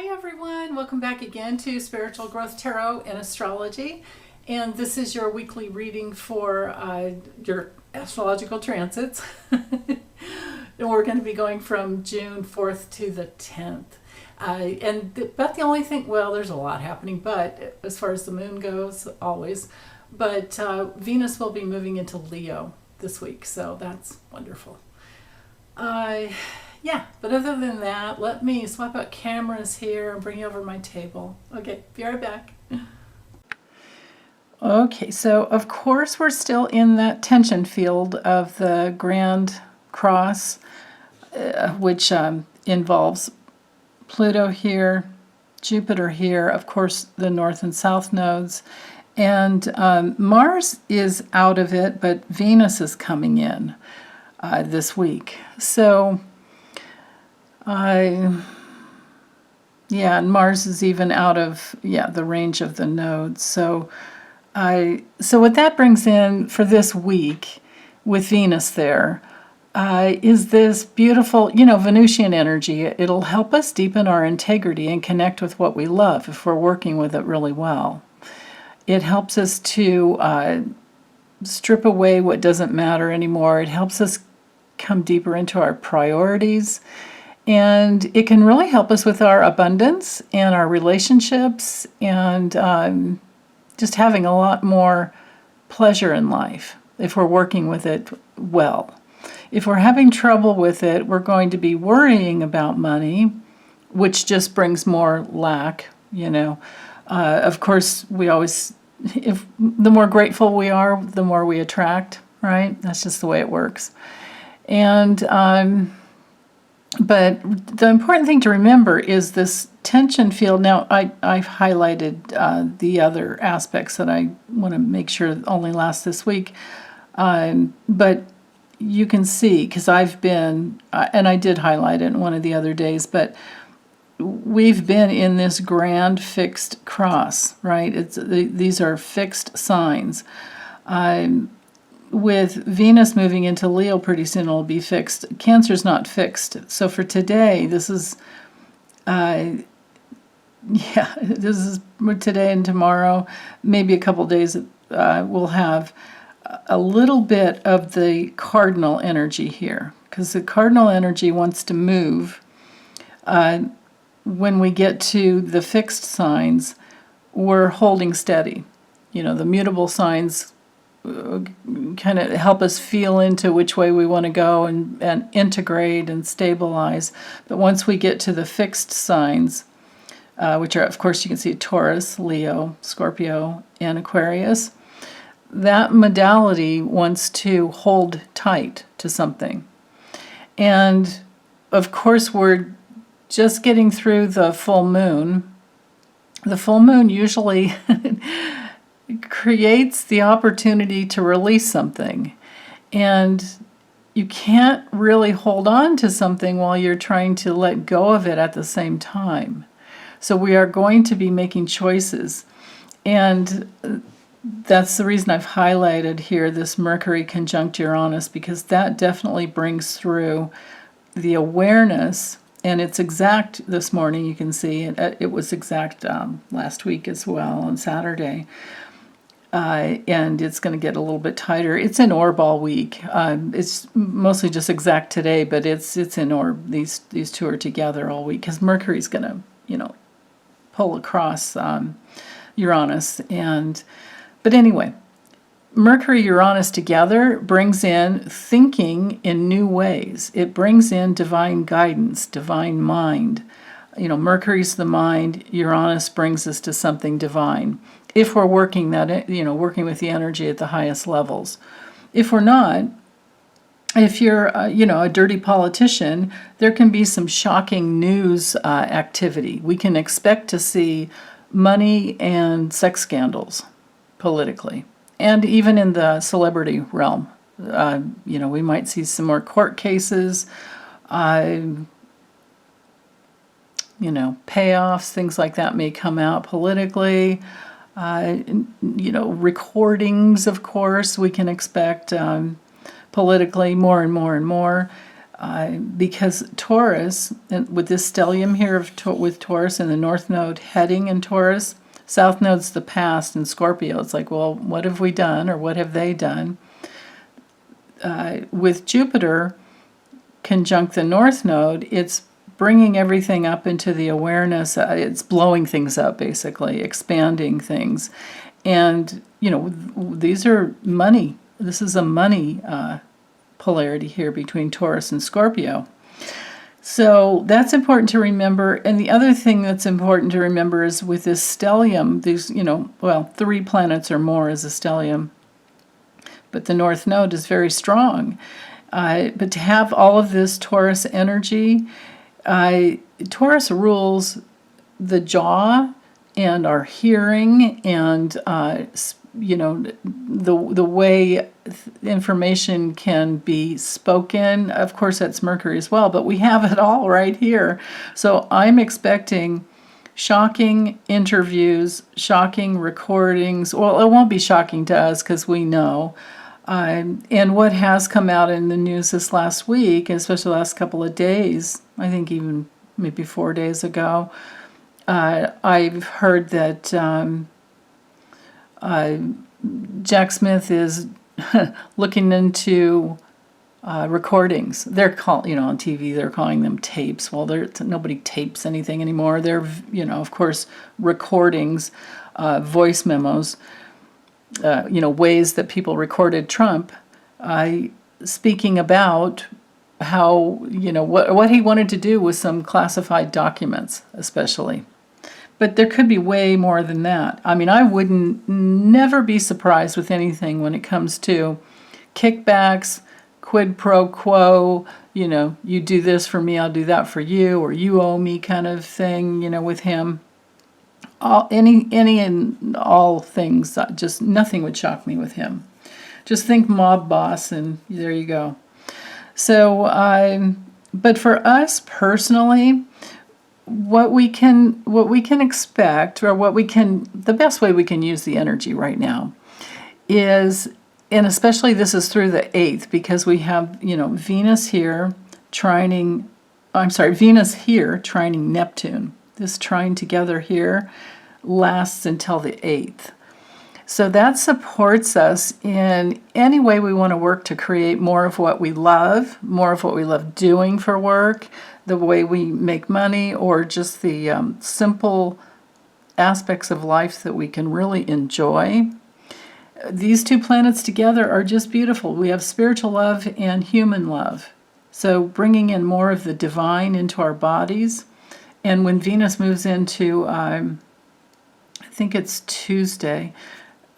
Hi everyone, welcome back again to Spiritual Growth Tarot and Astrology. And this is your weekly reading for your astrological transits. And we're going to be going from June 4th to the 10th. But the only thing, well, there's a lot happening, but as far as the moon goes, always. But Venus will be moving into Leo this week, so that's wonderful. Yeah, but other than that, let me swap out cameras here and bring you over my table. Okay, be right back. Okay, so of course we're still in that tension field of the Grand Cross, which involves Pluto here, Jupiter here, of course the North and South nodes, and Mars is out of it, but Venus is coming in this week. So and Mars is even out of the range of the nodes. So what that brings in for this week with Venus there is this beautiful, Venusian energy. It'll help us deepen our integrity and connect with what we love if we're working with it really well. It helps us to strip away what doesn't matter anymore. It helps us come deeper into our priorities. And it can really help us with our abundance and our relationships and just having a lot more pleasure in life if we're working with it well. If we're having trouble with it, we're going to be worrying about money, which just brings more lack, Of course, the more grateful we are, the more we attract, right? That's just the way it works. And but the important thing to remember is this tension field. Now, I've highlighted the other aspects that I want to make sure only last this week. But you can see, because I've been, and I did highlight it one of the other days, but we've been in this grand fixed cross, right? These are fixed signs. With Venus moving into Leo pretty soon, it'll be fixed. Cancer's not fixed. So for today, this is today and tomorrow, maybe a couple days, we'll have a little bit of the cardinal energy here, because the cardinal energy wants to move. When we get to the fixed signs, we're holding steady. The mutable signs kind of help us feel into which way we want to go and integrate and stabilize. But once we get to the fixed signs, which are, of course, you can see Taurus, Leo, Scorpio, and Aquarius, that modality wants to hold tight to something. And, of course, we're just getting through the full moon. The full moon usually creates the opportunity to release something. And you can't really hold on to something while you're trying to let go of it at the same time. So we are going to be making choices. And that's the reason I've highlighted here this Mercury conjunct Uranus, because that definitely brings through the awareness. And it's exact this morning, you can see. It was exact last week as well on Saturday. And it's going to get a little bit tighter. It's in orb all week. It's mostly just exact today, but it's in orb. These two are together all week because Mercury's going to, pull across Uranus. But anyway, Mercury Uranus together brings in thinking in new ways. It brings in divine guidance, divine mind. Mercury's the mind. Uranus brings us to something divine. If we're working with the energy at the highest levels. If we're not, if you're, a dirty politician, there can be some shocking news activity. We can expect to see money and sex scandals politically, and even in the celebrity realm. We might see some more court cases, payoffs, things like that may come out politically. Recordings, of course, we can expect politically more and more and more. Because Taurus, and with this stellium here with Taurus and the North Node heading in Taurus, South Node's the past in Scorpio. It's like, well, what have we done or what have they done? With Jupiter conjunct the North Node, it's bringing everything up into the awareness. It's blowing things up, basically, expanding things. And, these are money. This is a money polarity here between Taurus and Scorpio. So that's important to remember. And the other thing that's important to remember is with this stellium, these, 3 planets or more is a stellium. But the North Node is very strong. But to have all of this Taurus energy, Taurus rules the jaw and our hearing and, the way information can be spoken. Of course, that's Mercury as well, but we have it all right here. So I'm expecting shocking interviews, shocking recordings. Well, it won't be shocking to us because we know. And what has come out in the news this last week, especially the last couple of days, I think even maybe 4 days ago, I've heard that Jack Smith is looking into recordings. They're on TV, they're calling them tapes. Well, nobody tapes anything anymore. They're, of course, recordings, voice memos. Ways that people recorded Trump speaking about how, what he wanted to do with some classified documents, especially. But there could be way more than that. I mean, I wouldn't never be surprised with anything when it comes to kickbacks, quid pro quo, you do this for me, I'll do that for you, or you owe me kind of thing, with him. Any and all things, just nothing would shock me with him. Just think mob boss, and there you go. So, but for us personally, what we can expect, or the best way we can use the energy right now is, and especially this is through the 8th, because we have, Venus here trining Neptune. This trine together here lasts until the 8th. So that supports us in any way we want to work to create more of what we love doing for work, the way we make money, or just the simple aspects of life that we can really enjoy. These 2 planets together are just beautiful. We have spiritual love and human love. So bringing in more of the divine into our bodies. And when Venus moves into, I think it's Tuesday,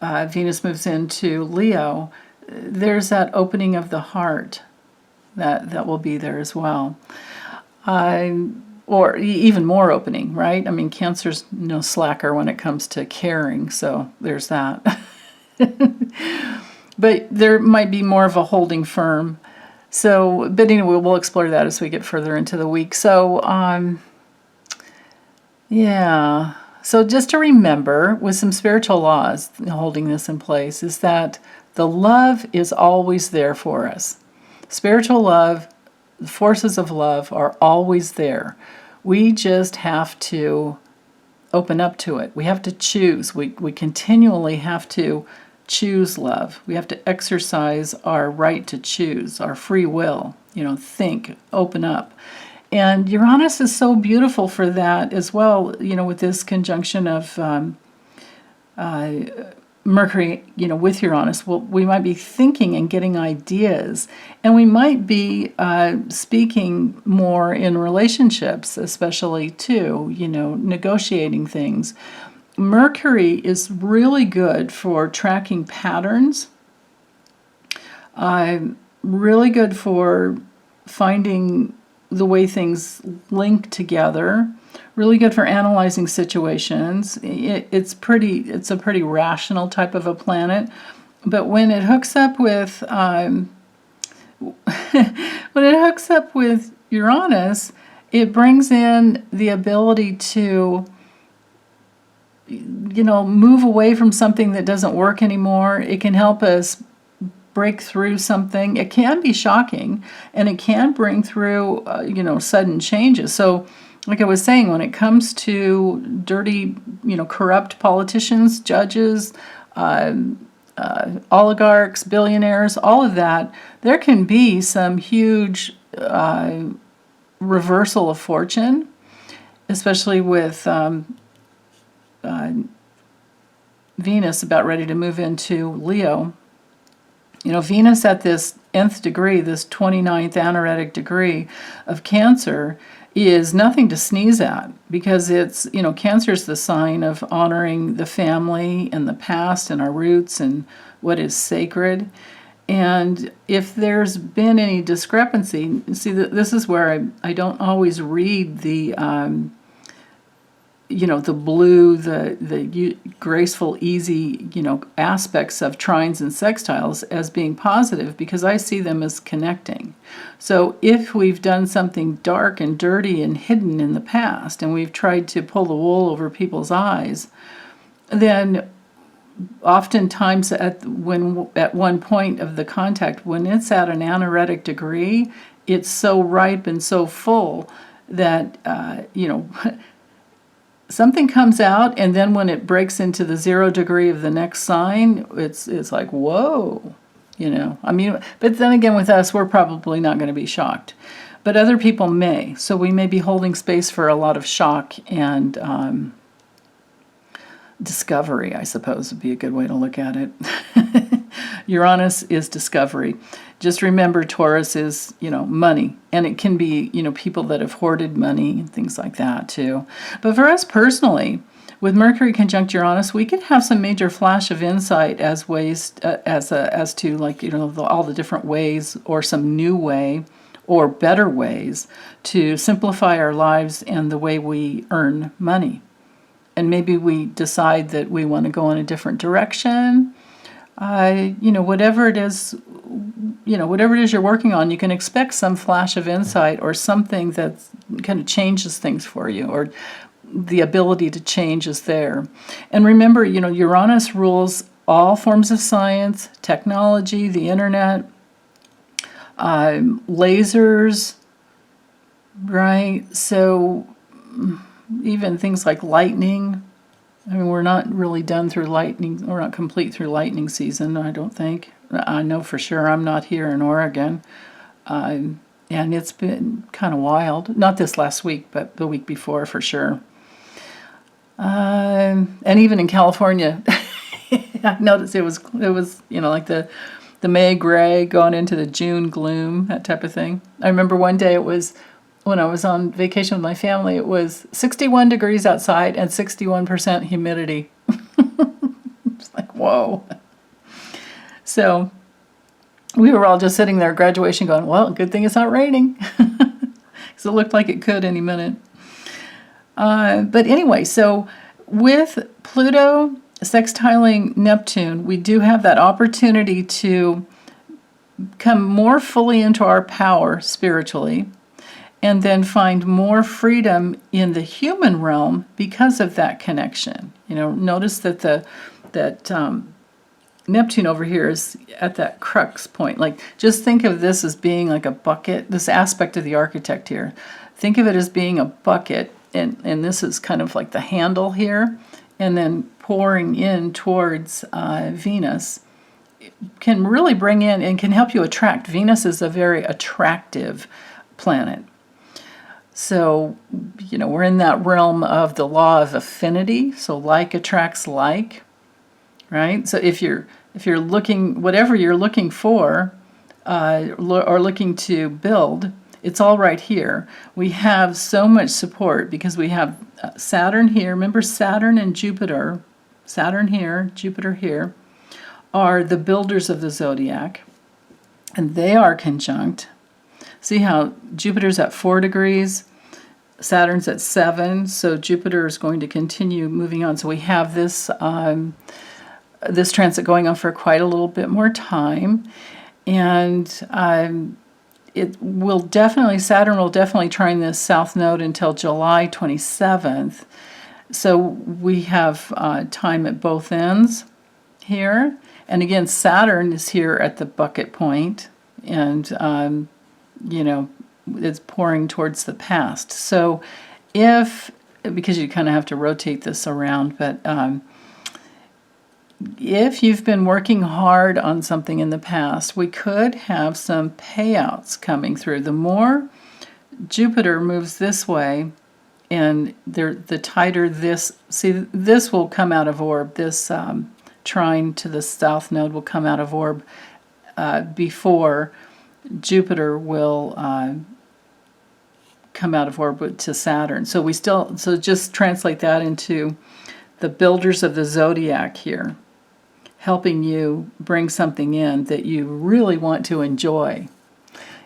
Venus moves into Leo, there's that opening of the heart that will be there as well. Or even more opening, right? I mean, Cancer's no slacker when it comes to caring, so there's that. But there might be more of a holding firm. So, but anyway, we'll explore that as we get further into the week. So, yeah. So just to remember, with some spiritual laws holding this in place, is that the love is always there for us. Spiritual love, the forces of love are always there. We just have to open up to it. We have to choose. We continually have to choose love. We have to exercise our right to choose, our free will, think, open up. And Uranus is so beautiful for that as well, with this conjunction of Mercury, with Uranus. Well, we might be thinking and getting ideas, and we might be speaking more in relationships, especially too, negotiating things. Mercury is really good for tracking patterns, really good for finding the way things link together, really good for analyzing situations. It's a pretty rational type of a planet, but when it hooks up with Uranus, it brings in the ability to move away from something that doesn't work anymore. It can help us break through something. It can be shocking, and it can bring through, sudden changes. So, like I was saying, when it comes to dirty, corrupt politicians, judges, oligarchs, billionaires, all of that, there can be some huge reversal of fortune, especially with Venus about ready to move into Leo. Venus at this nth degree, this 29th anaretic degree of Cancer, is nothing to sneeze at, because it's, Cancer is the sign of honoring the family and the past and our roots and what is sacred. And if there's been any discrepancy, see, this is where I don't always read the the blue, the graceful, easy, aspects of trines and sextiles as being positive, because I see them as connecting. So if we've done something dark and dirty and hidden in the past, and we've tried to pull the wool over people's eyes, then oftentimes at one point of the contact, when it's at an anaretic degree, it's so ripe and so full that, something comes out, and then when it breaks into the 0 degree of the next sign, it's like, whoa, but then again, with us, we're probably not going to be shocked. But other people may. So we may be holding space for a lot of shock and discovery, I suppose, would be a good way to look at it. Uranus is discovery. Just remember, Taurus is, money. And it can be, people that have hoarded money and things like that, too. But for us personally, with Mercury conjunct Uranus, we could have some major flash of insight as ways, as to, like, all the different ways, or some new way, or better ways to simplify our lives and the way we earn money. And maybe we decide that we want to go in a different direction. Whatever it is, whatever it is you're working on, you can expect some flash of insight or something that kind of changes things for you, or the ability to change is there. And remember, Uranus rules all forms of science, technology, the internet, lasers, right? So even things like lightning. I mean, we're not really done through lightning. We're not complete through lightning season, I don't think. I know for sure I'm not here in Oregon. And it's been kind of wild. Not this last week, but the week before for sure. And even in California, I noticed it was like the May gray going into the June gloom, that type of thing. I remember one day when I was on vacation with my family, it was 61 degrees outside and 61% humidity. It's like, whoa. So we were all just sitting there at graduation going, well, good thing it's not raining. Because it looked like it could any minute. But anyway, so with Pluto sextiling Neptune, we do have that opportunity to come more fully into our power spiritually, and then find more freedom in the human realm because of that connection. Notice that Neptune over here is at that crux point. Like, just think of this as being like a bucket, this aspect of the architect here. Think of it as being a bucket, and this is kind of like the handle here, and then pouring in towards Venus. It can really bring in and can help you attract. Venus is a very attractive planet. So, we're in that realm of the law of affinity. So like attracts like, right? So if you're looking, whatever you're looking for, or looking to build, it's all right here. We have so much support because we have Saturn here. Remember, Saturn and Jupiter, Saturn here, Jupiter here, are the builders of the zodiac, and they are conjunct. See how Jupiter's at 4 degrees, Saturn's at 7, so Jupiter is going to continue moving on. So we have this this transit going on for quite a little bit more time, and Saturn will definitely trine this south node until July 27th. So we have time at both ends here. And again, Saturn is here at the bucket point, and you know, it's pouring towards the past. So because you kind of have to rotate this around, but if you've been working hard on something in the past, we could have some payouts coming through. The more Jupiter moves this way, and the tighter this will come out of orb. This trine to the south node will come out of orb before Jupiter will come out of orbit to Saturn. So just translate that into the builders of the zodiac here, helping you bring something in that you really want to enjoy.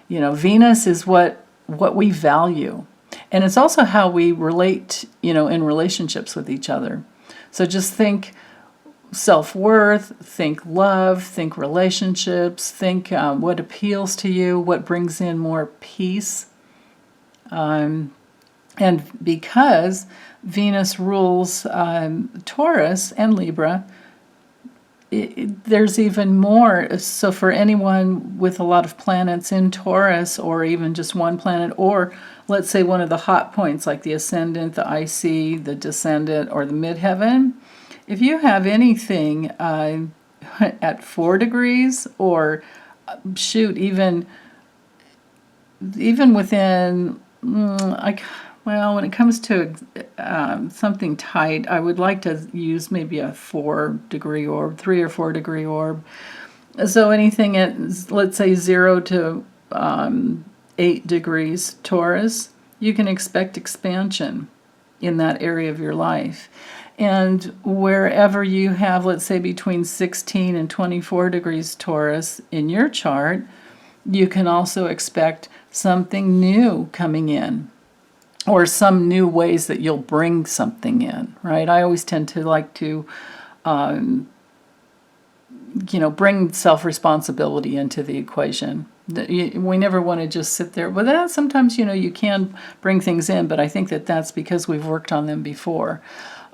You know, Venus is what we value. And it's also how we relate, you know, in relationships with each other. So just think self-worth, think love, think relationships, think what appeals to you, what brings in more peace. And because Venus rules Taurus and Libra, there's even more. So for anyone with a lot of planets in Taurus, or even just one planet, or let's say one of the hot points like the ascendant, the IC, the descendant, or the midheaven, if you have anything at 4 degrees, or shoot, even within, when it comes to something tight, I would like to use maybe a 4-degree orb, 3 or 4 degree orb. So anything at, let's say, 0 to 8 degrees Taurus, you can expect expansion in that area of your life. And wherever you have, let's say, between 16 and 24 degrees Taurus in your chart, you can also expect something new coming in, or some new ways that you'll bring something in, right? I always tend to like to, bring self-responsibility into the equation. We never want to just sit there. But that sometimes, you can bring things in, but I think that's because we've worked on them before.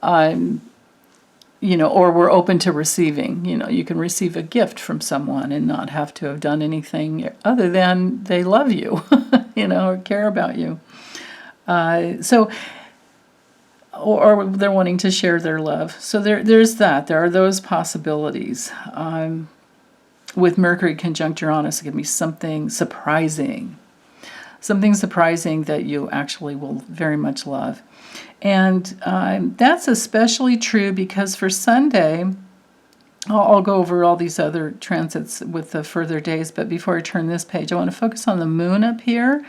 Or we're open to receiving. You can receive a gift from someone and not have to have done anything other than they love you, or care about you. Or they're wanting to share their love. So there's that. There are those possibilities. With Mercury conjunct Uranus, it can be something surprising that you actually will very much love. And that's especially true because for Sunday, I'll go over all these other transits with the further days, but before I turn this page, I want to focus on the moon up here.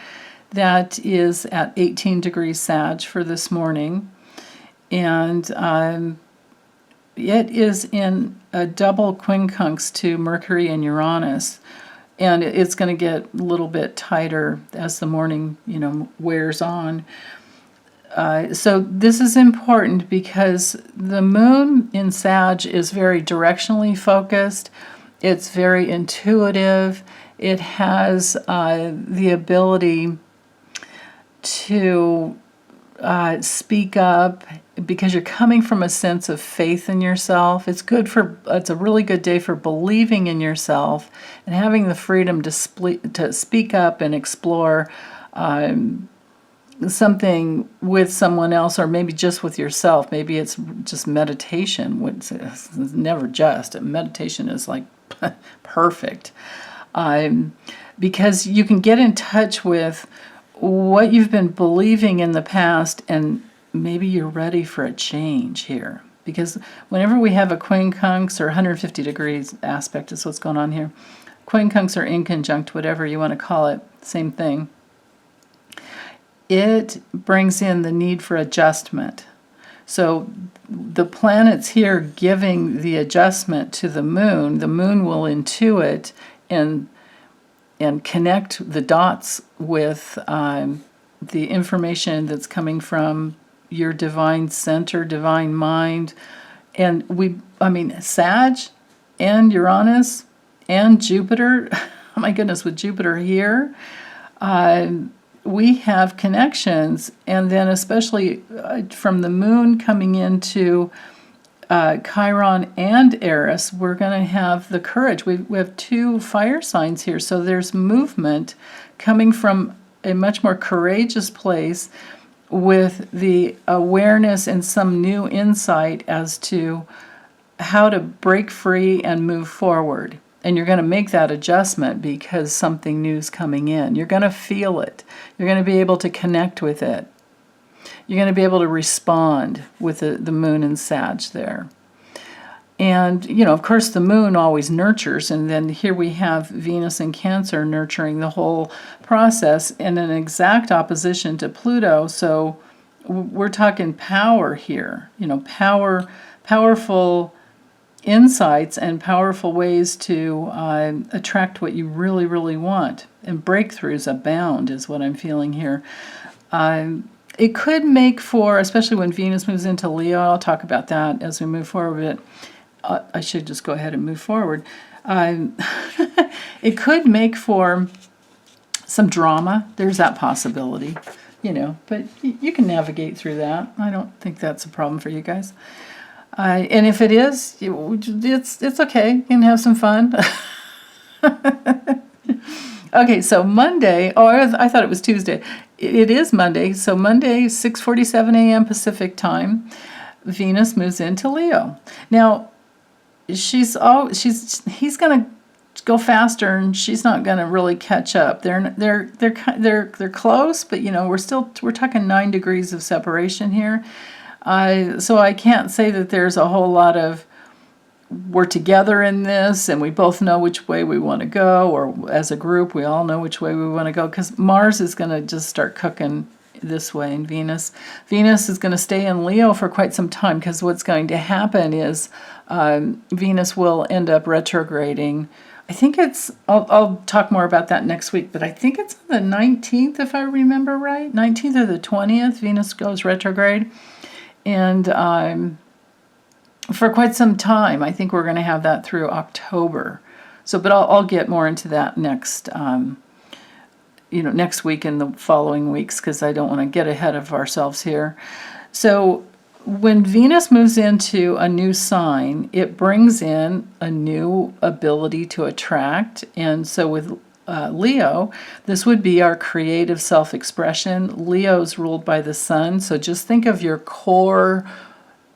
That is at 18 degrees Sag for this morning. And it is in a double quincunx to Mercury and Uranus. And it's going to get a little bit tighter as the morning, wears on. So this is important because the moon in Sag is very directionally focused. It's very intuitive. It has the ability to speak up because you're coming from a sense of faith in yourself. It's a really good day for believing in yourself and having the freedom to speak up and explore something with someone else, or maybe just with yourself. Maybe it's just meditation. It's never just. Meditation is like perfect. Because you can get in touch with what you've been believing in the past, and maybe you're ready for a change here. Because whenever we have a quincunx or 150 degrees aspect is what's going on here, quincunx or inconjunct, whatever you want to call it, same thing, it brings in the need for adjustment. So the planets here giving the adjustment to the moon will intuit and connect the dots with the information that's coming from your divine center, divine mind. And Sag and Uranus and Jupiter, oh my goodness, with Jupiter here, we have connections. And then especially from the moon coming into Chiron and Eris, we're going to have the courage. We have two fire signs here, so there's movement coming from a much more courageous place with the awareness and some new insight as to how to break free and move forward. And you're going to make that adjustment because something new is coming in. You're going to feel it. You're going to be able to connect with it. You're going to be able to respond with the moon and Sag there. And, you know, of course, the moon always nurtures. And then here we have Venus in Cancer nurturing the whole process in an exact opposition to Pluto. So we're talking power here, you know, powerful insights and powerful ways to attract what you really, really want. And breakthroughs abound is what I'm feeling here. It could make for, especially when Venus moves into Leo, I'll talk about that as we move forward, but I should just go ahead and move forward. It could make for some drama. There's that possibility, you know, but you can navigate through that. I don't think that's a problem for you guys. And if it is, it's okay. You can have some fun. Okay, so Monday, I thought it was Tuesday. It is Monday. So Monday, 6:47 a.m. Pacific time, Venus moves into Leo. Now, he's going to go faster, and she's not going to really catch up. They're close, but you know, we're talking 9 degrees of separation here. So I can't say that there's a whole lot of we're together in this and we both know which way we want to go, or as a group we all know which way we want to go, because Mars is going to just start cooking this way, and Venus is going to stay in Leo for quite some time, because what's going to happen is Venus will end up retrograding. I think I'll talk more about that next week, but I think it's the 19th, if I remember right, 19th or the 20th, Venus goes retrograde. And for quite some time, I think we're going to have that through October. So, but I'll get more into that next week and the following weeks, because I don't want to get ahead of ourselves here. So when Venus moves into a new sign, it brings in a new ability to attract. And so with Leo, this would be our creative self-expression. Leo's ruled by the sun, so just think of your core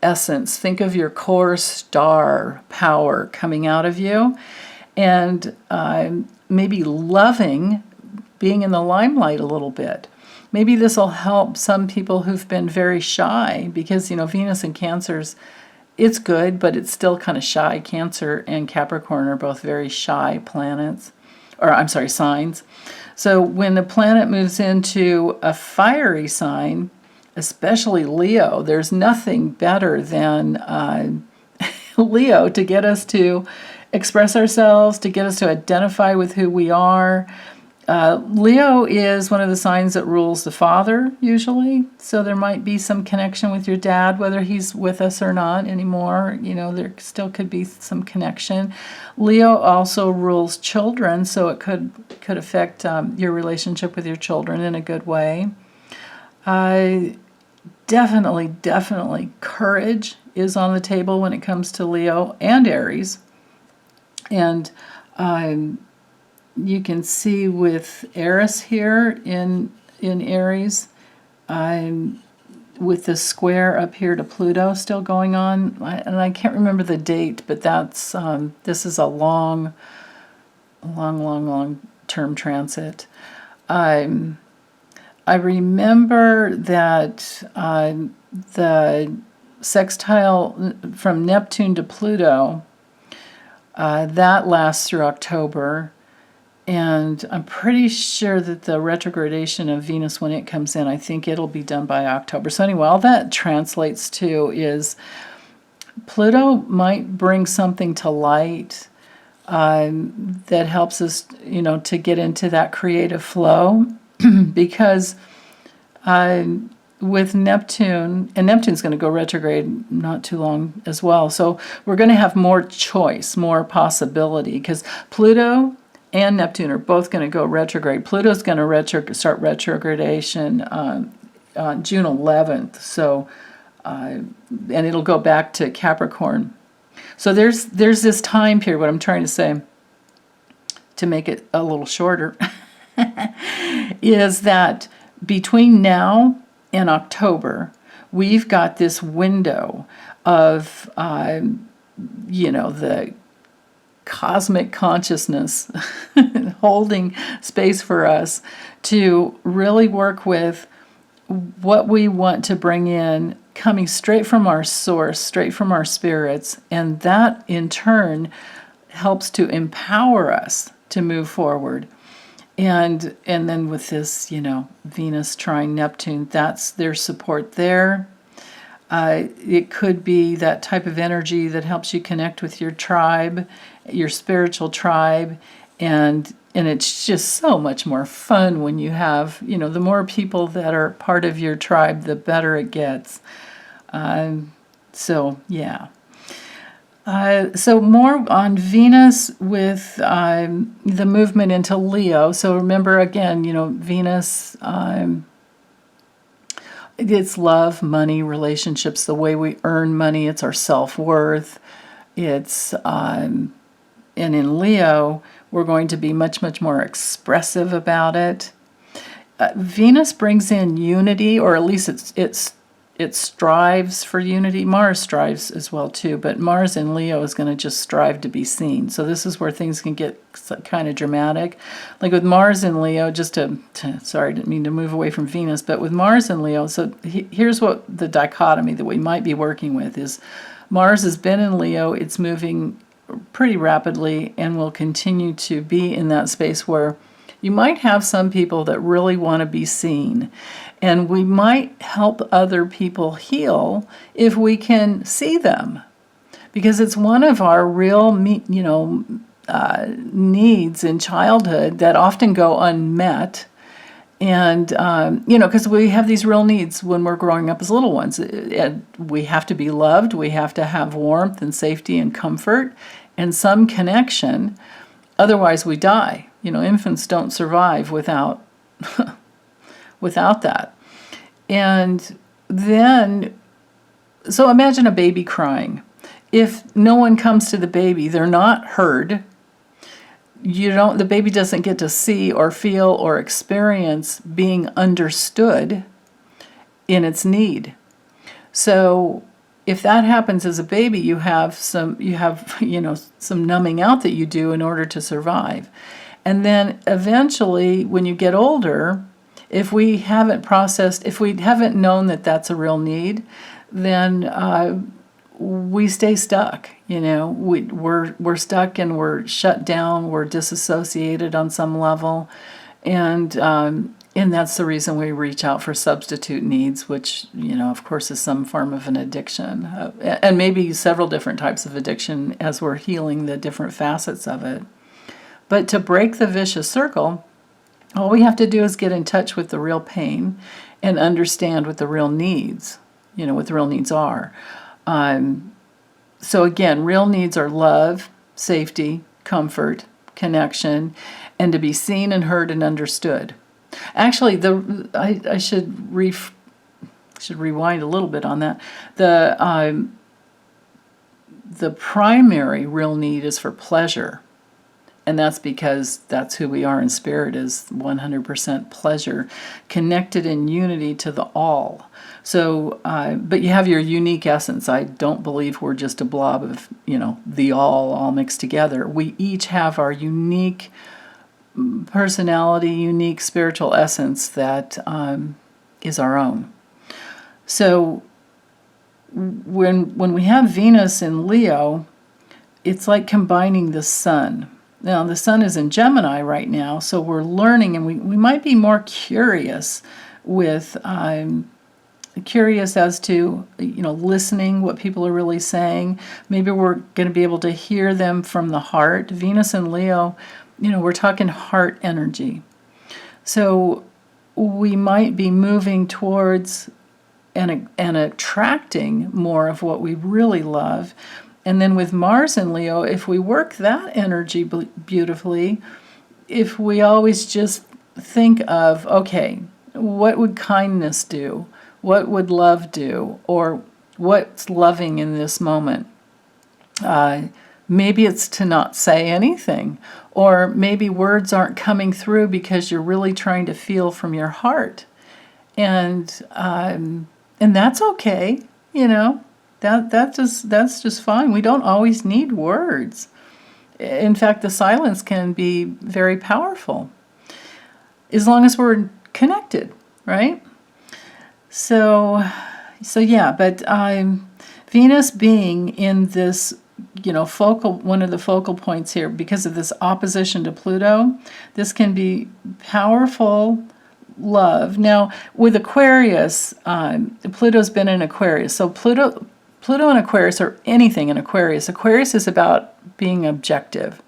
essence, think of your core star power coming out of you, and maybe loving being in the limelight a little bit. Maybe this will help some people who've been very shy, because, you know, Venus and Cancer's, it's good, but it's still kind of shy. Cancer and Capricorn are both very shy planets. Signs. So when the planet moves into a fiery sign, especially Leo, there's nothing better than Leo to get us to express ourselves, to get us to identify with who we are. Leo is one of the signs that rules the father, usually. So there might be some connection with your dad, whether he's with us or not anymore. You know, there still could be some connection. Leo also rules children, so it could affect your relationship with your children in a good way. Definitely, courage is on the table when it comes to Leo and Aries. And you can see with Eris here in Aries, with the square up here to Pluto still going on, and I can't remember the date, but that's this is a long term transit. I remember that the sextile from Neptune to Pluto, that lasts through October. And I'm pretty sure that the retrogradation of Venus, when it comes in, I think it'll be done by October. So anyway, all that translates to is Pluto might bring something to light that helps us, you know, to get into that creative flow. Because with Neptune, and Neptune's going to go retrograde not too long as well. So we're going to have more choice, more possibility, because Pluto and Neptune are both going to go retrograde. Pluto's going to start retrogradation on June 11th. So and it'll go back to Capricorn. So there's this time period, what I'm trying to say, to make it a little shorter, is that between now and October, we've got this window of, the cosmic consciousness holding space for us to really work with what we want to bring in, coming straight from our source, straight from our spirits, and that in turn helps to empower us to move forward. And then with this, Venus trine Neptune, that's their support there. It could be that type of energy that helps you connect with your tribe, your spiritual tribe, and it's just so much more fun when you have, the more people that are part of your tribe, the better it gets. So more on Venus with the movement into Leo. So remember again, Venus, it's love, money, relationships, the way we earn money. It's our self-worth. It's, and in Leo, we're going to be much, much more expressive about it. Venus brings in unity, or at least it strives for unity. Mars strives as well too, but Mars in Leo is going to just strive to be seen. So this is where things can get kind of dramatic. Like with Mars in Leo, sorry, I didn't mean to move away from Venus, but with Mars in Leo, so here's what the dichotomy that we might be working with is Mars has been in Leo, it's moving pretty rapidly and will continue to be in that space where you might have some people that really want to be seen, and we might help other people heal if we can see them, because it's one of our real, needs in childhood that often go unmet. And, because we have these real needs when we're growing up as little ones. We have to be loved, we have to have warmth and safety and comfort and some connection, otherwise we die. Infants don't survive without that. And then, so imagine a baby crying. If no one comes to the baby, they're not heard. The baby doesn't get to see or feel or experience being understood in its need. So if that happens as a baby, you have some numbing out that you do in order to survive. And then eventually, when you get older, if we haven't known that that's a real need, then we stay stuck. We're stuck and we're shut down. We're disassociated on some level, and that's the reason we reach out for substitute needs, which of course is some form of an addiction, and maybe several different types of addiction as we're healing the different facets of it. But to break the vicious circle, all we have to do is get in touch with the real pain and understand what the real needs, what the real needs are. So again, real needs are love, safety, comfort, connection, and to be seen and heard and understood. Actually, I should rewind a little bit on that. The primary real need is for pleasure. And that's because that's who we are in spirit, is 100% pleasure, connected in unity to the all. So, but you have your unique essence. I don't believe we're just a blob of, the all mixed together. We each have our unique personality, unique spiritual essence that is our own. So when we have Venus in Leo, it's like combining the sun. Now, the sun is in Gemini right now, so we're learning, and we might be more curious as to, listening, what people are really saying. Maybe we're going to be able to hear them from the heart. Venus and Leo, we're talking heart energy. So we might be moving towards and attracting more of what we really love. And then with Mars and Leo, if we work that energy beautifully, if we always just think of, okay, what would kindness do? What would love do? Or what's loving in this moment. Maybe it's to not say anything, or maybe words aren't coming through because you're really trying to feel from your heart, and that's okay. That's just fine. We don't always need words. In fact, the silence can be very powerful, as long as we're connected, right? So yeah, but Venus being in this, one of the focal points here, because of this opposition to Pluto, this can be powerful love. Now, with Aquarius, Pluto's been in Aquarius, so Pluto in Aquarius, or anything in Aquarius is about being objective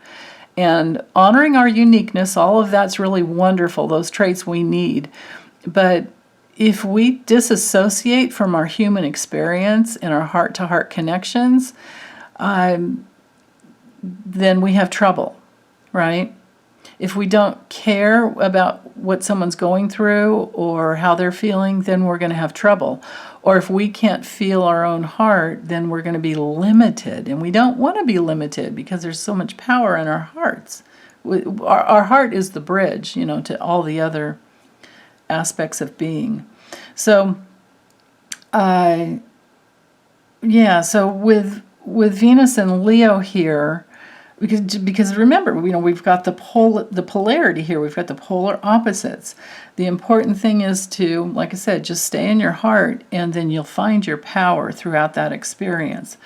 and honoring our uniqueness. All of that's really wonderful, those traits we need. But if we disassociate from our human experience and our heart-to-heart connections, then we have trouble, right? If we don't care about what someone's going through or how they're feeling, then we're going to have trouble. Or if we can't feel our own heart, then we're going to be limited. And we don't want to be limited because there's so much power in our hearts. Our heart is the bridge, to all the other aspects of being. So, so with Venus and Leo here, because remember, we've got the polarity here. We've got the polar opposites. The important thing is to, like I said, just stay in your heart, and then you'll find your power throughout that experience.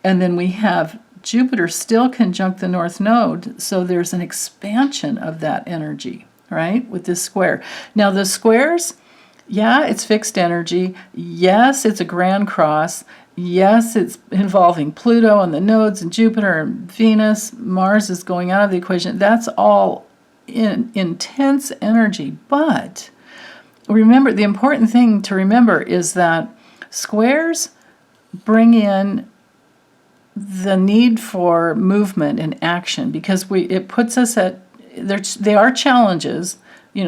And then we have Jupiter still conjunct the North Node, so there's an expansion of that energy, right, with this square. Now, the squares, yeah, it's fixed energy. Yes, it's a grand cross. Yes, it's involving Pluto and the nodes and Jupiter and Venus. Mars is going out of the equation. That's all intense energy. But remember, the important thing to remember is that squares bring in the need for movement and action, because it puts us they are challenges.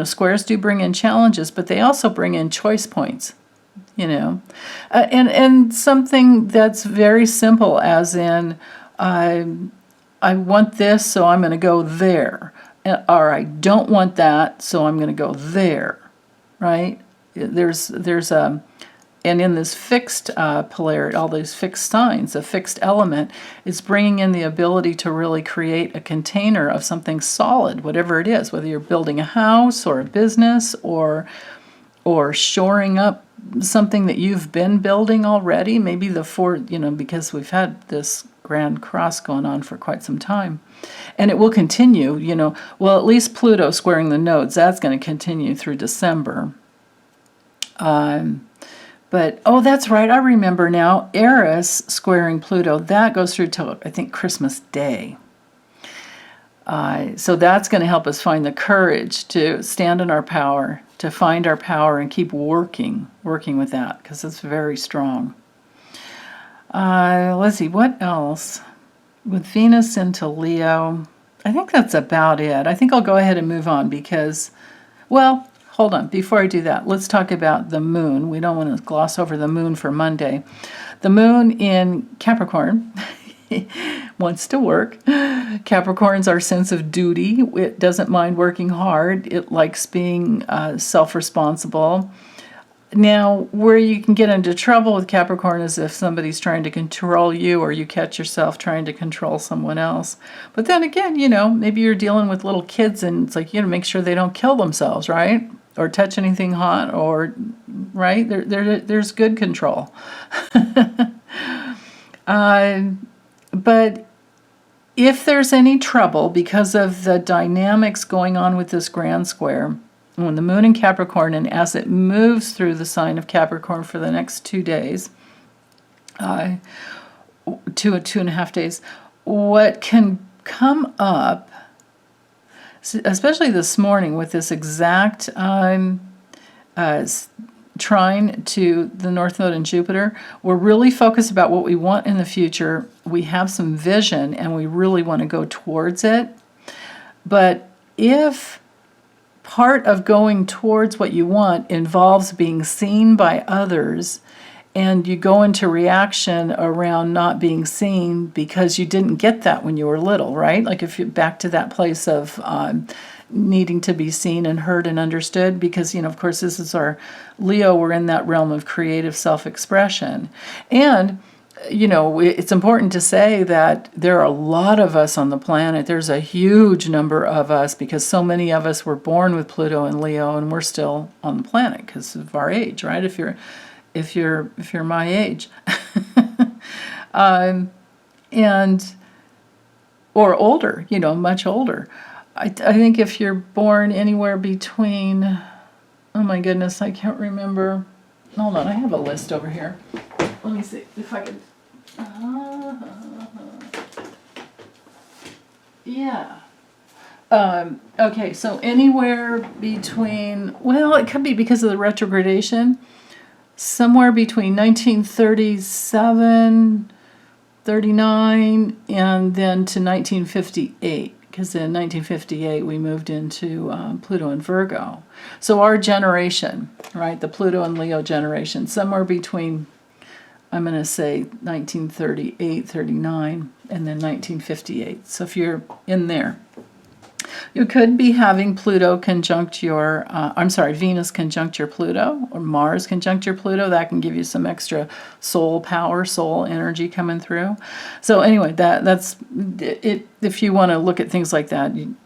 Squares do bring in challenges, but they also bring in choice points. And something that's very simple, as in, I want this, so I'm going to go there, or I don't want that, so I'm going to go there, right? There's and in this fixed polarity, all these fixed signs, a fixed element, is bringing in the ability to really create a container of something solid, whatever it is, whether you're building a house or a business or shoring up something that you've been building already. Maybe because we've had this grand cross going on for quite some time, and it will continue. Well, at least Pluto squaring the nodes, that's going to continue through December. But that's right, I remember now. Eris squaring Pluto, that goes through till, I think, Christmas Day. So that's going to help us find the courage to stand in our power, to find our power, and keep working with that, because it's very strong. Let's see, what else? With Venus into Leo, I think that's about it. I think I'll go ahead and move on because, well, hold on. Before I do that, let's talk about the moon. We don't want to gloss over the moon for Monday. The moon in Capricorn wants to work. Capricorn's our sense of duty. It doesn't mind working hard. It likes being self-responsible. Now, where you can get into trouble with Capricorn is if somebody's trying to control you, or you catch yourself trying to control someone else. But then again, maybe you're dealing with little kids, and it's like, make sure they don't kill themselves, right? Or touch anything hot, or, right? There's good control. But if there's any trouble because of the dynamics going on with this grand square, when the moon in Capricorn, and as it moves through the sign of Capricorn for the next 2 days, 2.5 days, what can come up, especially this morning with this exact trine to the North Node in Jupiter, we're really focused about what we want in the future. We have some vision, and we really want to go towards it. But if part of going towards what you want involves being seen by others and you go into reaction around not being seen because you didn't get that when you were little, right? Like if you're back to that place of needing to be seen and heard and understood, because, of course, this is our Leo, we're in that realm of creative self-expression. And it's important to say that there are a lot of us on the planet. There's a huge number of us because so many of us were born with Pluto and Leo, and we're still on the planet because of our age, right? If you're my age, and or older, much older. I think if you're born anywhere between, oh my goodness, I can't remember. Hold on, I have a list over here. Let me see if I could. Yeah. Okay, so anywhere between, well, it could be because of the retrogradation, somewhere between 1937, 39, and then to 1958. Because in 1958 we moved into Pluto and Virgo. So our generation, right, the Pluto and Leo generation, somewhere between, I'm going to say 1938, 39, and then 1958. So if you're in there, you could be having Pluto conjunct your, Venus conjunct your Pluto, or Mars conjunct your Pluto. That can give you some extra soul power, soul energy coming through. So anyway, that's it. If you want to look at things like that, you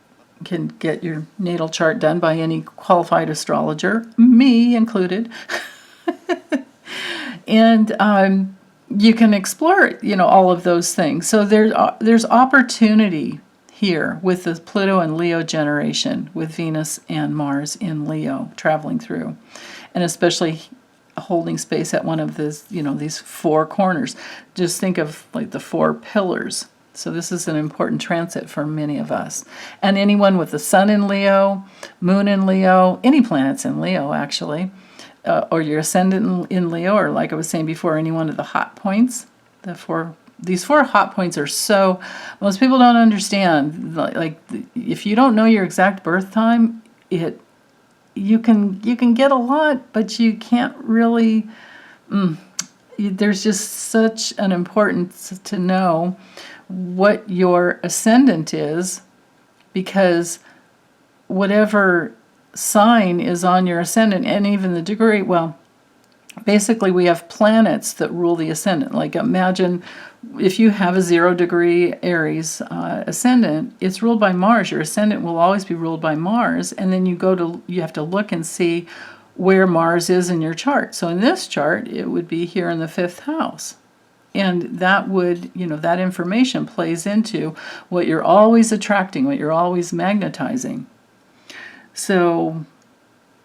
can get your natal chart done by any qualified astrologer, me included. And you can explore, all of those things. So there's opportunity here with the Pluto and Leo generation, with Venus and Mars in Leo traveling through, and especially holding space at one of these four corners. Just think of like the four pillars. So this is an important transit for many of us. And anyone with the sun in Leo, moon in Leo, any planets in Leo actually, or your ascendant in Leo, or like I was saying before, any one of the hot points, these four hot points are so, most people don't understand. Like if you don't know your exact birth time, you can get a lot, but you can't really. There's just such an importance to know what your ascendant is, because whatever sign is on your ascendant, and even the degree, well, basically we have planets that rule the ascendant. Like imagine if you have a 0-degree Aries ascendant, it's ruled by Mars. Your ascendant will always be ruled by Mars, and then you have to look and see where Mars is in your chart. So in this chart, it would be here in the 5th house. And that would, that information plays into what you're always attracting, what you're always magnetizing. So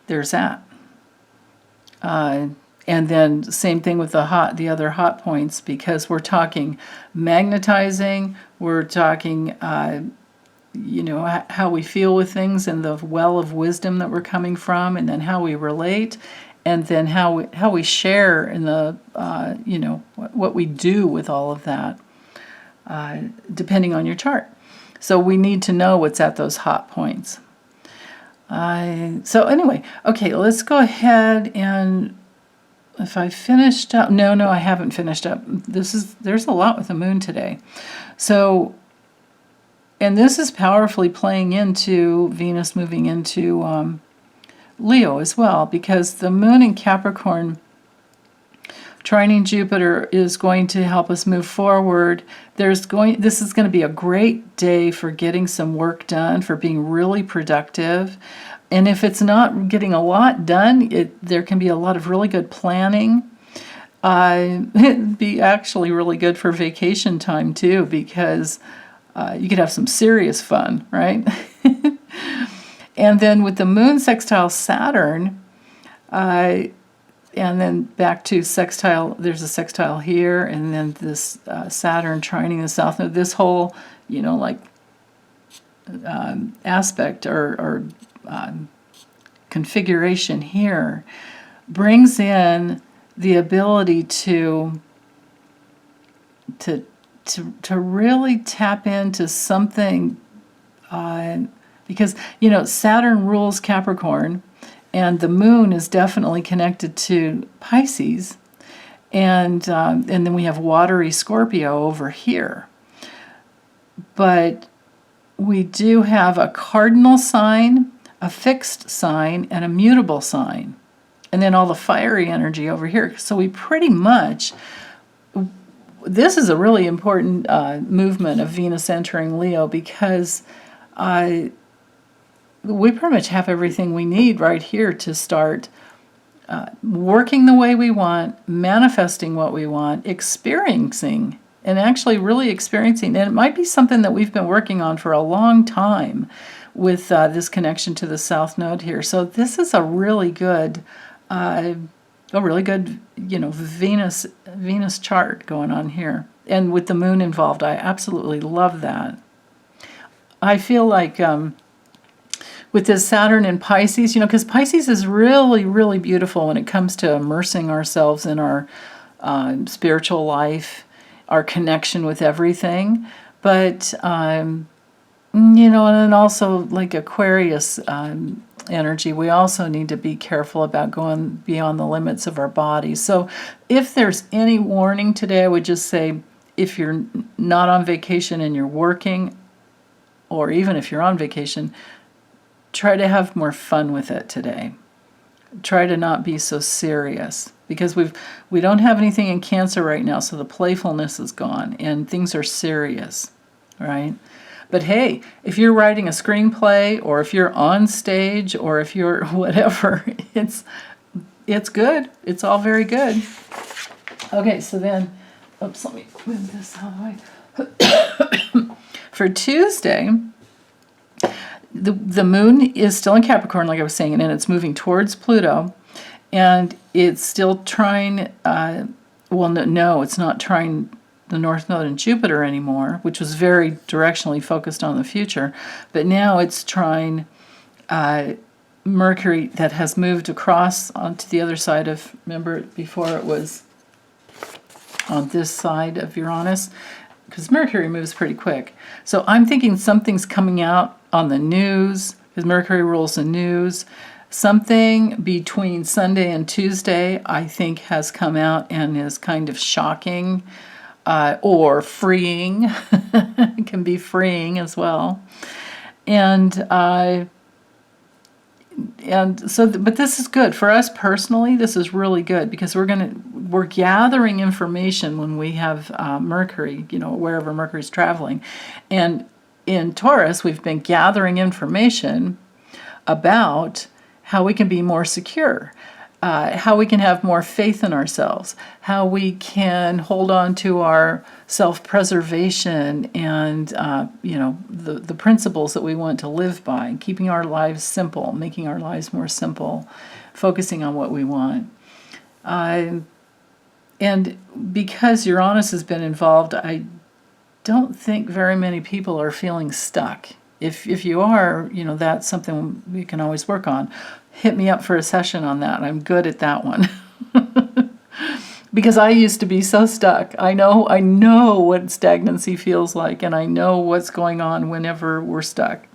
there's that. And then same thing with the other hot points, because we're talking magnetizing, we're talking, how we feel with things and the well of wisdom that we're coming from, and then how we relate, and then how we share in the, what we do with all of that, depending on your chart. So we need to know what's at those hot points. So anyway, okay, let's go ahead and, if I finished up, no, I haven't finished up. There's a lot with the moon today. So, and this is powerfully playing into Venus moving into Leo as well, because the moon in Capricorn trining Jupiter is going to help us move forward. This is going to be a great day for getting some work done, for being really productive. And if it's not getting a lot done, there can be a lot of really good planning. It'd be actually really good for vacation time too, because you could have some serious fun, right? And then with the moon sextile Saturn, and then back to sextile, there's a sextile here, and then this Saturn trining the South Node, this whole, aspect or configuration here brings in the ability to really tap into something, because Saturn rules Capricorn, and the moon is definitely connected to Pisces, And then we have watery Scorpio over here. But we do have a cardinal sign, a fixed sign, and a mutable sign. And then all the fiery energy over here. So we pretty much, this is a really important movement of Venus entering Leo, because we pretty much have everything we need right here to start working the way we want, manifesting what we want, experiencing, and actually really experiencing. And it might be something that we've been working on for a long time with this connection to the South Node here. So this is a really good, Venus chart going on here. And with the moon involved, I absolutely love that. I feel like with this Saturn in Pisces, because Pisces is really, really beautiful when it comes to immersing ourselves in our spiritual life, our connection with everything. But, and then also like Aquarius energy, we also need to be careful about going beyond the limits of our bodies. So if there's any warning today, I would just say, if you're not on vacation and you're working, or even if you're on vacation, try to have more fun with it today. Try to not be so serious, because we don't have anything in Cancer right now, so the playfulness is gone and things are serious, right? But hey, if you're writing a screenplay, or if you're on stage, or if you're whatever, it's good. It's all very good. Okay, so then, oops, let me move this out of the way. For Tuesday, the moon is still in Capricorn, like I was saying, and it's moving towards Pluto, and it's still trying, no, it's not trying the North Node in Jupiter anymore, which was very directionally focused on the future, but now it's trying Mercury, that has moved across onto the other side of, remember before it was on this side of Uranus, because Mercury moves pretty quick. So I'm thinking something's coming out on the news, because Mercury rules the news. Something between Sunday and Tuesday, I think, has come out and is kind of shocking or freeing. It can be freeing as well. And so, but this is good for us personally. This is really good, because we're gathering information when we have Mercury, wherever Mercury's traveling. And in Taurus, we've been gathering information about how we can be more secure, how we can have more faith in ourselves, how we can hold on to our self-preservation and, the principles that we want to live by, keeping our lives simple, making our lives more simple, focusing on what we want. And because Uranus has been involved, I don't think very many people are feeling stuck. If you are, that's something we can always work on. Hit me up for a session on that. I'm good at that one. Because I used to be so stuck. I know what stagnancy feels like, and I know what's going on whenever we're stuck.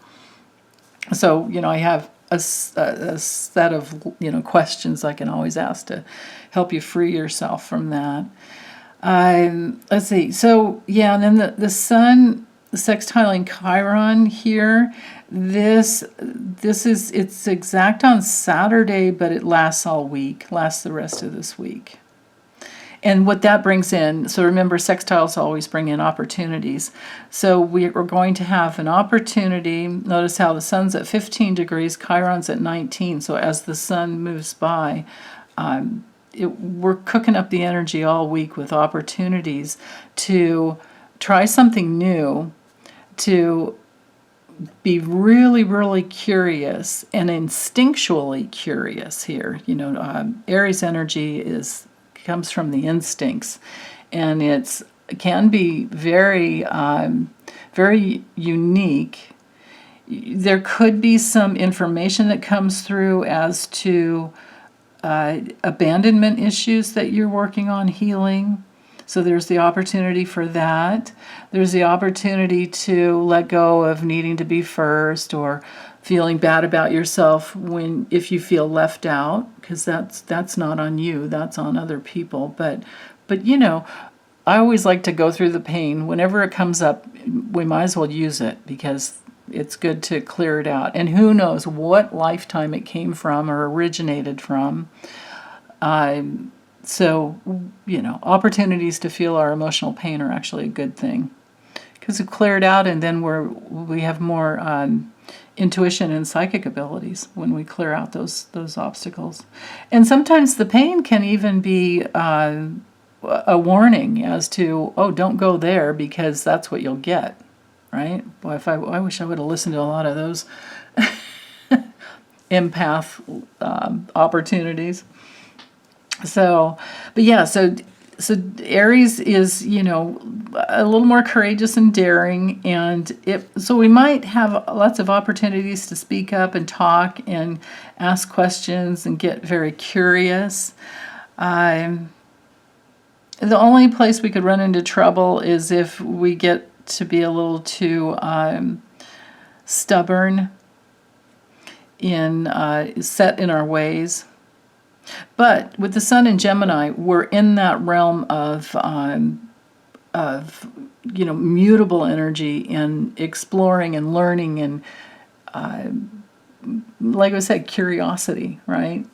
So, I have a set of, questions I can always ask to help you free yourself from that. Let's see. So, yeah, and then the sun sextiling Chiron here. It's exact on Saturday, but it lasts all week, lasts the rest of this week. And what that brings in, so remember, sextiles always bring in opportunities. So we're going to have an opportunity. Notice how the sun's at 15 degrees, Chiron's at 19. So as the sun moves by, we're cooking up the energy all week with opportunities to try something new, to be really, really curious and instinctually curious here. Aries energy comes from the instincts, and it can be very, very unique. There could be some information that comes through as to abandonment issues that you're working on healing. So there's the opportunity for that. There's the opportunity to let go of needing to be first, or feeling bad about yourself if you feel left out, because that's not on you, that's on other people. But you know, I always like to go through the pain. Whenever it comes up, we might as well use it, because it's good to clear it out. And who knows what lifetime it came from or originated from. So, you know, opportunities to feel our emotional pain are actually a good thing, because we clear it out, and then we have more intuition and psychic abilities when we clear out those obstacles. And sometimes the pain can even be a warning as to, oh, don't go there, because that's what you'll get, right? Boy, I wish I would have listened to a lot of those empath opportunities. So, but yeah, so Aries is, you know, a little more courageous and daring, and so we might have lots of opportunities to speak up and talk and ask questions and get very curious. The only place we could run into trouble is if we get to be a little too stubborn, set in our ways. But with the sun in Gemini, we're in that realm of you know, mutable energy and exploring and learning and like I said, curiosity, right?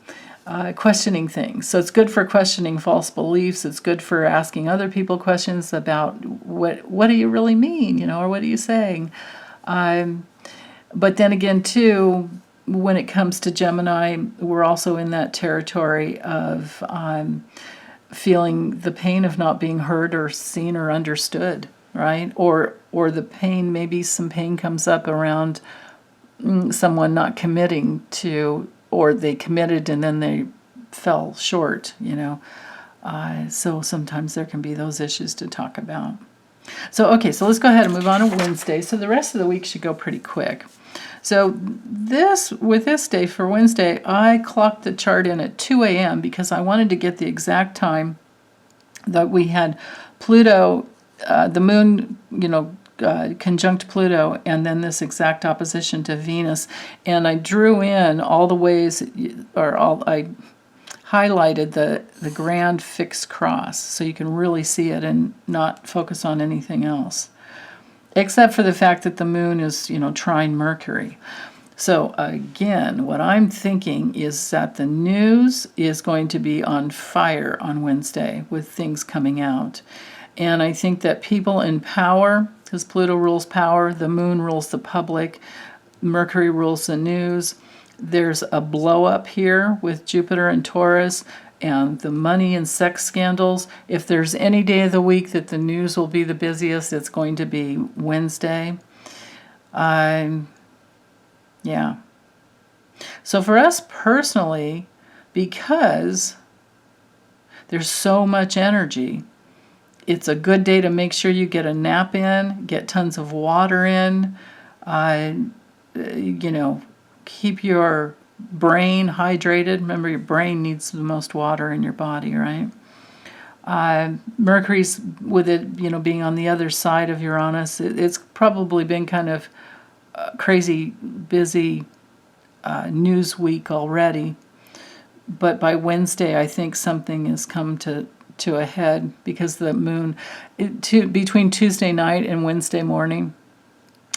Questioning things. So it's good for questioning false beliefs. It's good for asking other people questions about what do you really mean, you know, or what are you saying? But then again, too, when it comes to Gemini, we're also in that territory of feeling the pain of not being heard or seen or understood, right? Or the pain, maybe some pain comes up around someone not committing to, or they committed and then they fell short, you know. So sometimes there can be those issues to talk about. So, okay, so let's go ahead and move on to Wednesday. So the rest of the week should go pretty quick. So with this day for Wednesday, I clocked the chart in at 2 a.m. because I wanted to get the exact time that we had Pluto, the moon, you know, conjunct Pluto, and then this exact opposition to Venus. And I drew in all the ways, I highlighted the grand fixed cross so you can really see it and not focus on anything else. Except for the fact that the moon is, you know, trine Mercury. So again, what I'm thinking is that the news is going to be on fire on Wednesday with things coming out. And I think that people in power, because Pluto rules power, the moon rules the public, Mercury rules the news. There's a blow up here with Jupiter and Taurus, and the money and sex scandals. If there's any day of the week that the news will be the busiest, it's going to be Wednesday. Yeah. So for us personally, because there's so much energy, it's a good day to make sure you get a nap in, get tons of water in, you know, keep your brain hydrated. Remember, your brain needs the most water in your body, right? Mercury's, with it, you know, being on the other side of Uranus, it's probably been kind of crazy busy news week already. But by Wednesday, I think something has come to a head, because the moon, between Tuesday night and Wednesday morning,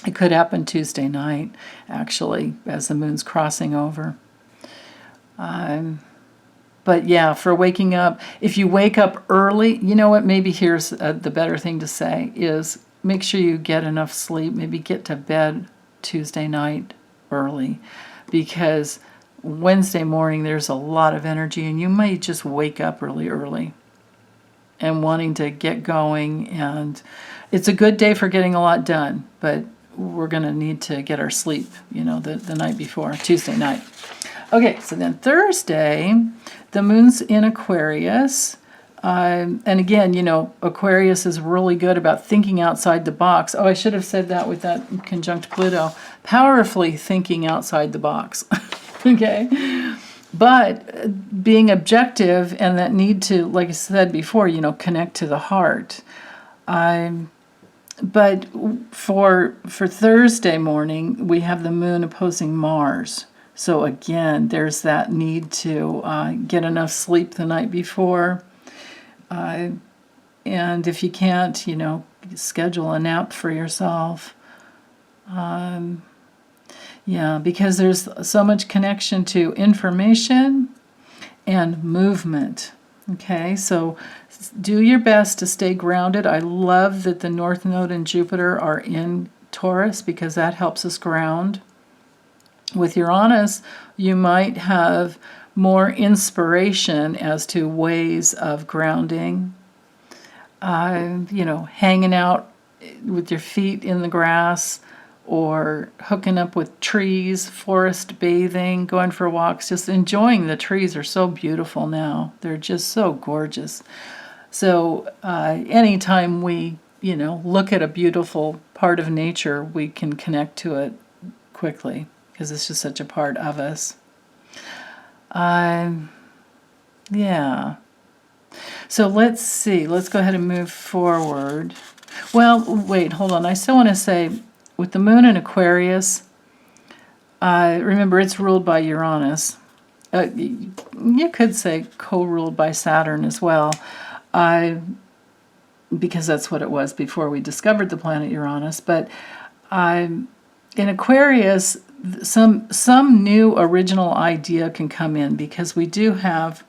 it could happen Tuesday night, actually, as the moon's crossing over. But yeah, for waking up, if you wake up early, you know what, maybe here's the better thing to say is make sure you get enough sleep. Maybe get to bed Tuesday night early, because Wednesday morning there's a lot of energy, and you might just wake up really early and wanting to get going. And it's a good day for getting a lot done, but we're going to need to get our sleep, you know, the night before, Tuesday night. Okay, so then Thursday, the moon's in Aquarius. And again, you know, Aquarius is really good about thinking outside the box. Oh, I should have said that with that conjunct Pluto. Powerfully thinking outside the box. Okay? But being objective and that need to, like I said before, you know, connect to the heart. But for Thursday morning, we have the moon opposing Mars. So again, there's that need to get enough sleep the night before. And if you can't, schedule a nap for yourself. Yeah, because there's so much connection to information and movement. Okay, so do your best to stay grounded. I love that the North Node and Jupiter are in Taurus because that helps us ground. With Uranus, you might have more inspiration as to ways of grounding. Hanging out with your feet in the grass, or hooking up with trees, forest bathing, going for walks, just enjoying the trees are so beautiful now. They're just so gorgeous. So anytime we, look at a beautiful part of nature, we can connect to it quickly because it's just such a part of us. Yeah. So let's see. Let's go ahead and move forward. Well, wait, hold on. I still want to say, with the moon in Aquarius, remember it's ruled by Uranus. You could say co-ruled by Saturn as well, because that's what it was before we discovered the planet Uranus. But in Aquarius, some new original idea can come in because we do have.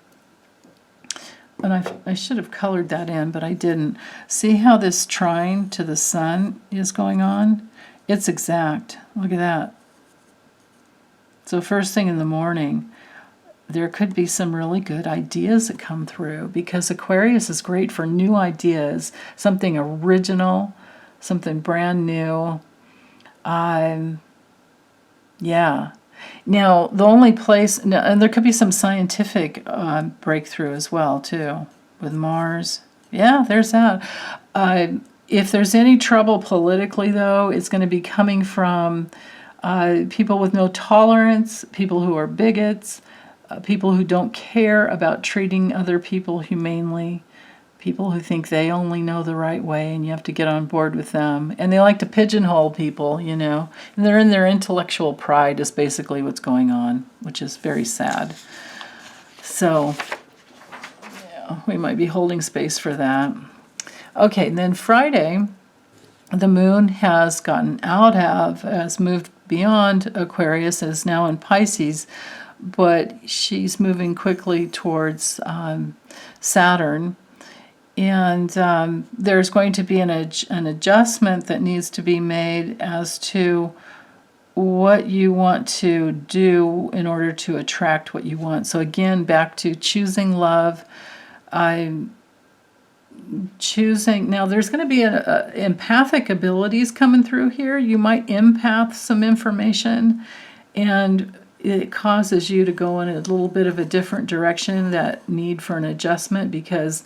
And I should have colored that in, but I didn't. See how this trine to the sun is going on? It's exact. Look at that. So first thing in the morning, there could be some really good ideas that come through because Aquarius is great for new ideas, something original, something brand new. Yeah. Now, the only place, and there could be some scientific breakthrough as well, too, with Mars. Yeah, there's that. If there's any trouble politically, though, it's going to be coming from people with no tolerance, people who are bigots, people who don't care about treating other people humanely, people who think they only know the right way and you have to get on board with them. And they like to pigeonhole people, and they're in their intellectual pride is basically what's going on, which is very sad. So, yeah, we might be holding space for that. Okay, and then Friday, the moon has has moved beyond Aquarius, and is now in Pisces, but she's moving quickly towards Saturn. And there's going to be an adjustment that needs to be made as to what you want to do in order to attract what you want. So again, back to choosing love. I'm choosing. Now, there's going to be empathic abilities coming through here. You might empath some information, and it causes you to go in a little bit of a different direction, that need for an adjustment, because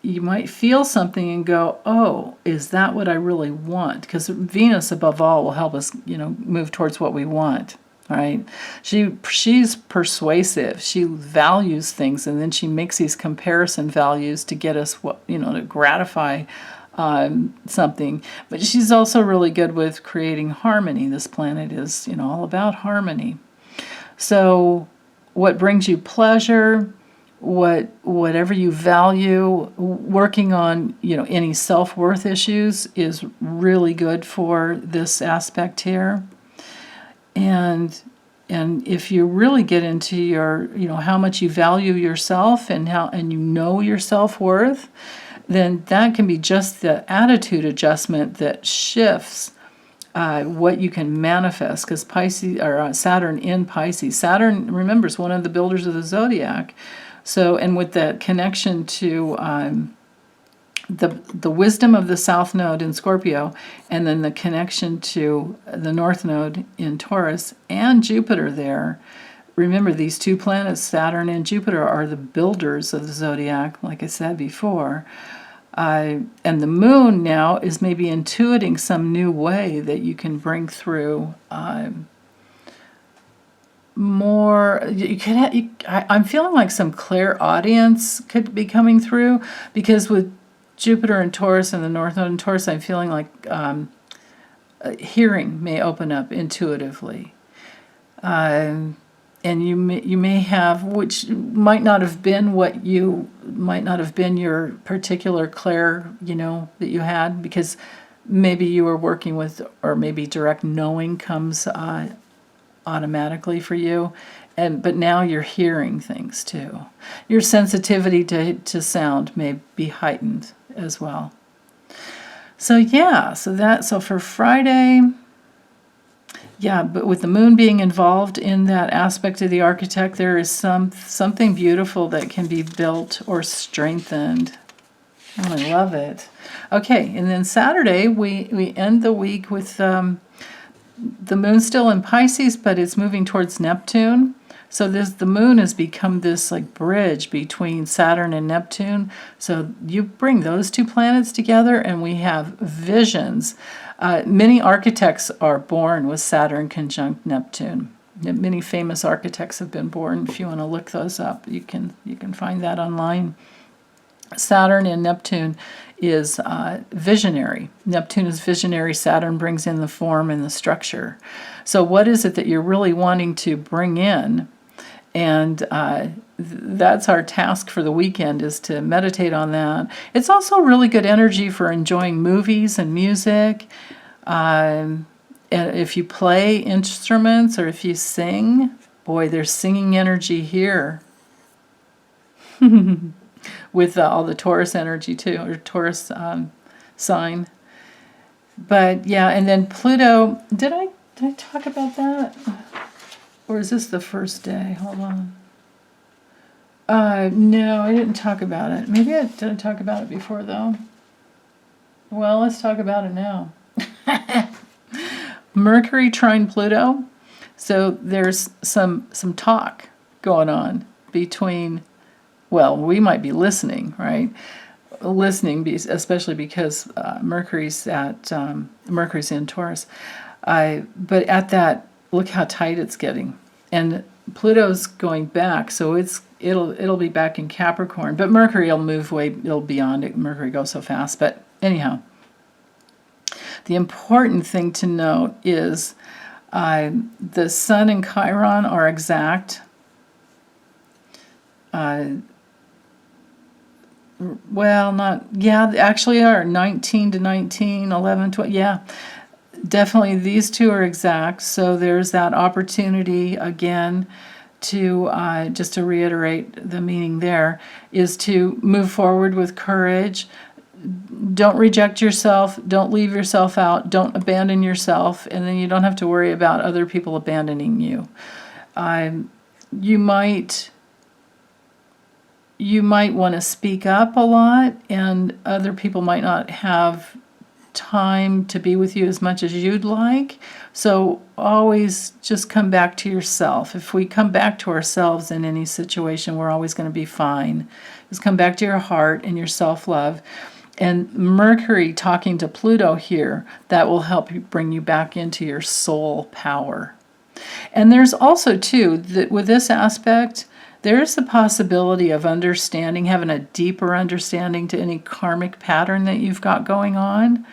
you might feel something and go, oh, is that what I really want? Because Venus, above all, will help us, move towards what we want, right? She's persuasive. She values things, and then she makes these comparison values to get us to gratify something. But she's also really good with creating harmony. This planet is, all about harmony. So what brings you pleasure? Whatever you value, working on any self-worth issues is really good for this aspect here. And if you really get into your how much you value yourself and your self-worth, then that can be just the attitude adjustment that shifts what you can manifest. Because Pisces, or Saturn in Pisces, Saturn, remember, is one of the builders of the zodiac. So, and with that connection to the wisdom of the South Node in Scorpio, and then the connection to the North Node in Taurus, and Jupiter there. Remember, these two planets, Saturn and Jupiter, are the builders of the zodiac, like I said before. And the moon now is maybe intuiting some new way that you can bring through more. I'm feeling like some clairaudience could be coming through, because with Jupiter and Taurus and the North Node in Taurus, I'm feeling like hearing may open up intuitively. And you may have, which might not have been your particular clair, that you had, because maybe you were working with, or maybe direct knowing comes automatically for you, but now you're hearing things too. Your sensitivity to sound may be heightened as well. So yeah, so for Friday, yeah, but with the moon being involved in that aspect of the architect, there is something beautiful that can be built or strengthened. Oh, I love it. Okay, and then Saturday, we end the week with the moon still in Pisces, but it's moving towards Neptune. So the moon has become this like bridge between Saturn and Neptune. So you bring those two planets together, and we have visions. Many architects are born with Saturn conjunct Neptune. Many famous architects have been born. If you want to look those up, you can find that online. Saturn and Neptune is visionary. Neptune is visionary. Saturn brings in the form and the structure. So what is it that you're really wanting to bring in? And that's our task for the weekend, is to meditate on that. It's also really good energy for enjoying movies and music. And if you play instruments or if you sing, boy, there's singing energy here. With all the Taurus energy too, or Taurus sign. But yeah, and then Pluto, did I talk about that? Or is this the first day? Hold on. No, I didn't talk about it. Maybe I didn't talk about it before, though. Well, let's talk about it now. Mercury trine Pluto. So there's some talk going on between, well, we might be listening, right? Listening, especially because Mercury's in Taurus. But at that, look how tight it's getting, and Pluto's going back, so it'll be back in Capricorn. But Mercury will move it'll beyond it. Mercury goes so fast. But anyhow, the important thing to note is the Sun and Chiron are exact. Well, not, yeah, actually are 19 to 19, 11, 12, yeah. Definitely these two are exact, so there's that opportunity again to, just to reiterate the meaning there, is to move forward with courage. Don't reject yourself, don't leave yourself out, don't abandon yourself, and then you don't have to worry about other people abandoning you. You might want to speak up a lot, and other people might not have time to be with you as much as you'd like. So always just come back to yourself. If we come back to ourselves in any situation, we're always going to be fine. Just come back to your heart and your self-love. And Mercury talking to Pluto here, that will help you bring you back into your soul power. And there's also, too, that with this aspect, there's the possibility of understanding, having a deeper understanding to any karmic pattern that you've got going on.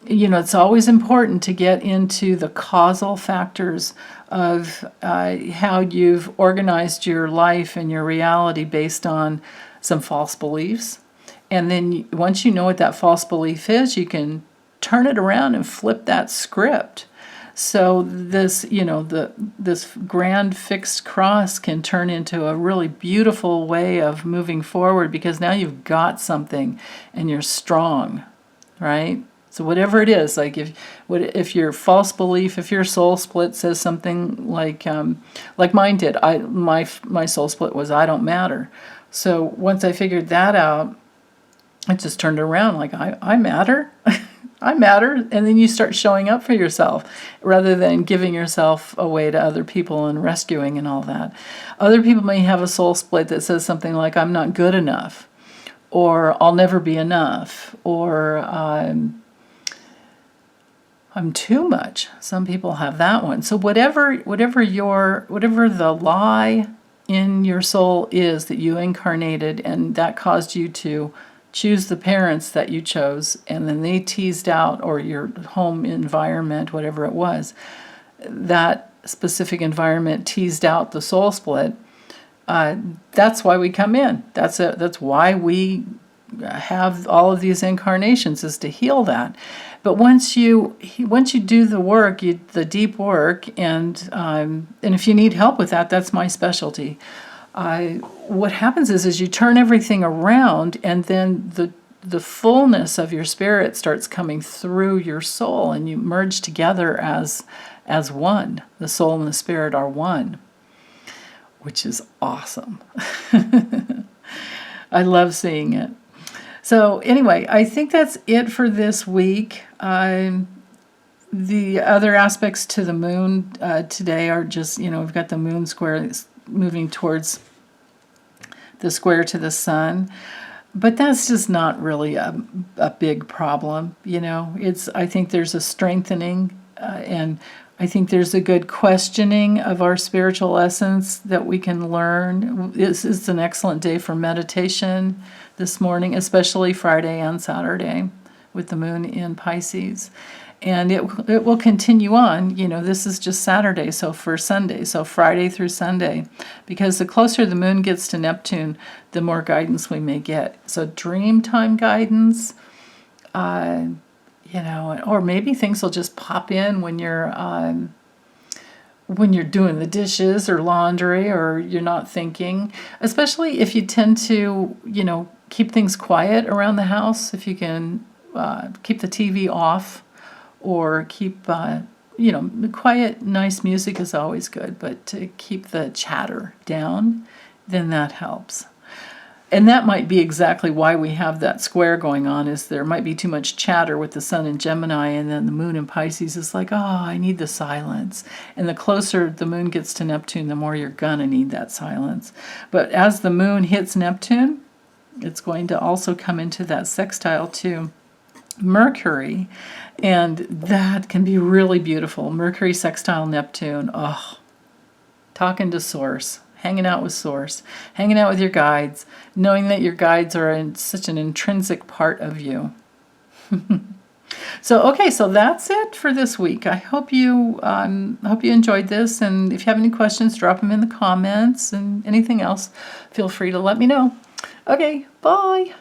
It's always important to get into the causal factors of how you've organized your life and your reality based on some false beliefs. And then once you know what that false belief is, you can turn it around and flip that script. So this, this grand fixed cross can turn into a really beautiful way of moving forward, because now you've got something and you're strong, right? So whatever it is, like if your false belief, if your soul split says something like mine did, my soul split was I don't matter. So once I figured that out, I just turned it around like I matter. I matter, and then you start showing up for yourself rather than giving yourself away to other people and rescuing and all that. Other people may have a soul split that says something like, I'm not good enough, or I'll never be enough, or I'm too much. Some people have that one. So whatever the lie in your soul is that you incarnated and that caused you to choose the parents that you chose, and then they teased out, or your home environment, whatever it was, that specific environment teased out the soul split. That's why we come in. That's why we have all of these incarnations, is to heal that. But once you do the work, the deep work, and if you need help with that, that's my specialty. What happens is you turn everything around, and then the fullness of your spirit starts coming through your soul, and you merge together as one. The soul and the spirit are one, which is awesome. I love seeing it. So anyway, I think that's it for this week. The other aspects to the moon today are just, we've got the moon square moving towards the square to the sun. But that's just not really a big problem. I think there's a strengthening, and I think there's a good questioning of our spiritual essence that we can learn. This is an excellent day for meditation this morning, especially Friday and Saturday with the moon in Pisces. And it will continue on. This is just Saturday, so for Sunday, so Friday through Sunday. Because the closer the moon gets to Neptune, the more guidance we may get. So dream time guidance, or maybe things will just pop in when you're doing the dishes or laundry, or you're not thinking. Especially if you tend to, keep things quiet around the house. If you can keep the TV off, or keep, quiet, nice music is always good, but to keep the chatter down, then that helps. And that might be exactly why we have that square going on, is there might be too much chatter with the sun in Gemini, and then the moon in Pisces is like, I need the silence. And the closer the moon gets to Neptune, the more you're going to need that silence. But as the moon hits Neptune, it's going to also come into that sextile to Mercury, and that can be really beautiful. Mercury sextile Neptune. Talking to Source, hanging out with Source, hanging out with your guides, knowing that your guides are such an intrinsic part of you. So that's it for this week. I hope you enjoyed this, and if you have any questions, drop them in the comments, and anything else, feel free to let me know. Okay, bye.